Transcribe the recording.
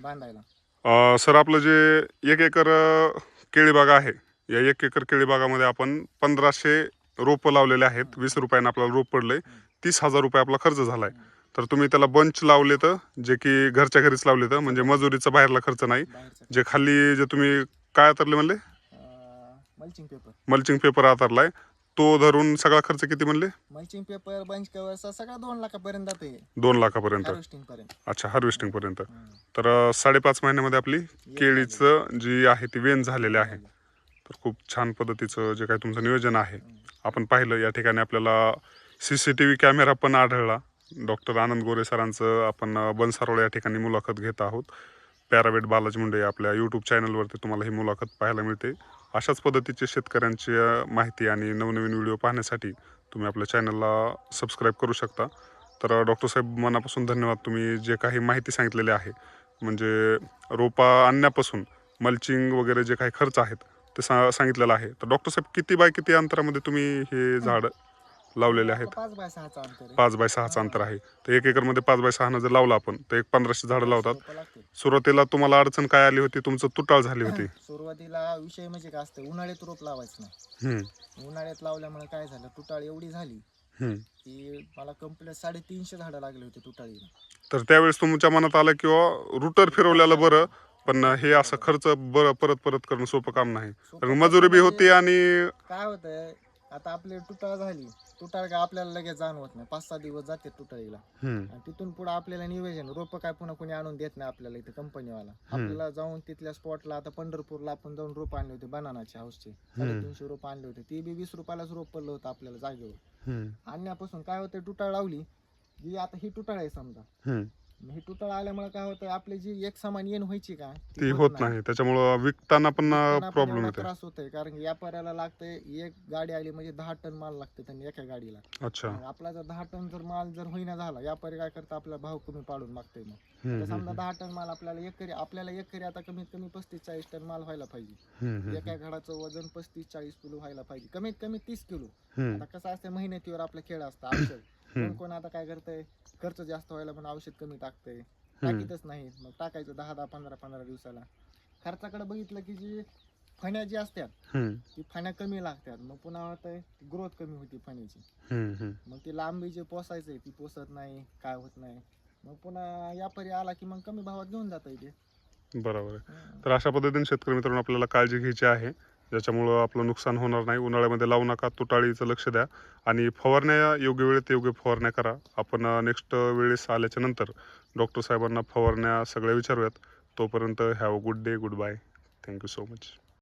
बांधायला. सर आपलं जे 1 एकर केळी बाग आहे, या 1 एकर केळी बागामध्ये आपण 1500 रोपं लावलेले आहेत. 20 रुपयानं आपल्याला रोप पडलंय. 30,000 रुपये आपला खर्च झालाय. तर तुम्ही त्याला बंच लावले तर जे की घरच्या घरीच लावले तर म्हणजे मजुरीचा बाहेरला खर्च नाही. जे खाली जे तुम्ही काय आतरले म्हणले, मल्चिंग पेपर आतरलाय, तो धरून सगळा खर्च किती म्हणले? मल्चिंग पेपर, बंच कव्हर सगळा 2 लाखापर्यंत जाते. 2 लाखापर्यंत. हार्वेस्टिंग पर्यंत. अच्छा, हार्वेस्टिंग पर्यंत. तर 5.5 महिन्यामध्ये आपली केळीचं जी आहे ती वेन झालेली आहे. तर खूप छान पद्धतीचं जे काही तुमचं नियोजन आहे आपण पाहिलं. या ठिकाणी आपल्याला CCTV कॅमेरा पण आढळला. डॉक्टर आनंद गोरे सरांचं आपण बनसारोळ या ठिकाणी मुलाखत घेत आहोत. पॅरावेट बालाजी मुंडे आपल्या यूट्यूब चॅनलवरती तुम्हाला ही मुलाखत पाहायला मिळते. अशाच पद्धतीचे शेतकऱ्यांची माहिती आणि नवनवीन व्हिडिओ पाहण्यासाठी तुम्ही आपल्या चॅनलला सबस्क्राईब करू शकता. तर डॉक्टर साहेब मनापासून धन्यवाद. तुम्ही जे काही माहिती सांगितलेली आहे म्हणजे रोपा आणण्यापासून मल्चिंग वगैरे जे काही खर्च आहेत ते सांगितलेलं आहे. तर डॉक्टर साहेब किती बाय किती अंतरामध्ये तुम्ही हे झाड लावलेले आहेत? 5 बाय 6 अंतर आहे. 5 बाय 6चं अंतर आहे. तर 1 एकरमध्ये 5 बाय 6 जर लावला आपण तर एक 1500 झाडं लावतात. सुरुवातीला तुम्हाला अडचण काय आली होती? तुमचं तुटाळ झाली होती. सुरुवातीला विषय म्हणजे काय असतं, उन्हाळ्यात रोप लावायचं नाही. उन्हाळ्यात लावल्यामुळे काय झालं, तुटाळ एवढी झाली की मला कंप्लीट 350 झाडं लागली होती तुटाळीला. तर त्यावेळेस तुमच्या मनात आलं किंवा रुटर फिरवल्याला बरं, पण हे असं खर्च बरं परत करणं सोपं काम नाही. कारण मजुरी बी होती आणि काय होतंय, आता आपली तुटाळ झाली, तुटाळ काय आपल्याला लगेच जाणवत नाही. 5-6 दिवस जाते तुटाळीला. आणि तिथून पुढे आपल्याला नियोजन, रोप काय पुन्हा कोणी आणून देत नाही आपल्याला इथे कंपनीवाला. आपल्याला जाऊन तिथल्या स्पॉटला, आता पंढरपूरला आपण जाऊन रोप आणले होते बनानाचे हाऊसचे. 350 रोप आणले होते. ती बी 20 रुपयालाच रोप पडलं होतं आपल्याला जागेवर. आणण्यापासून काय होतं, तुटाळ लावली जी, आता ही तुटाळ आहे समजा, ही तुटाळ आल्यामुळे काय होतं, आपली जी एक समान येण व्हायची का ती होत नाही. त्याच्यामुळं विकताना पण प्रॉब्लेम होते. त्रास होतोय. कारण व्यापाऱ्याला लागतंय, एक गाडी आली म्हणजे 10 टन माल लागते त्यांनी एका गाडीला. अच्छा. आपला जर 10 टन जर माल जर होईना झाला, व्यापारी काय करता, आपला भाव कमी पाडून मागतोय. मग समजा 10 टन माल आपल्याला एकरी आता कमीत कमी 35-40 टन माल व्हायला पाहिजे. एका घडाचं वजन 35-40 किलो व्हायला पाहिजे, कमीत कमी 30 किलो. आता कसं असतं, मेहनतीवर आपलं खेळ असतं. औषध कोण आता काय करतंय, खर्च जास्त व्हायला पण औषध कमी टाकतंय, टाकीतच नाही. मग टाकायचं 10-10, 15-15 दिवसाला. खर्चाकडे बघितलं की जी फण्या जी असतात ती फण्या कमी लागतात. मग पुन्हा होतंय, ग्रोथ कमी होती फण्याची. मग ती लांबी जे पोसायचंय ती पोसत नाही, काय होत नाही. मग पुन्हा व्यापारी आला की मग कमी भावात घेऊन जाता येते. बरोबर आहे. तर अशा पद्धतीने शेतकरी मित्रांनो आपल्याला काळजी घ्यायची आहे, ज्याच्यामुळं आपलं नुकसान होणार नाही. उन्हाळ्यामध्ये लावू नका, तुटाळीचं लक्ष द्या आणि फवारण्या योग्य वेळेत योग्य फवारण्या करा. आपण नेक्स्ट वेळेस आल्याच्या नंतर डॉक्टर साहेबांना फवारण्या सगळ्या विचारूयात. तोपर्यंत have a good day, goodbye. Thank you so much.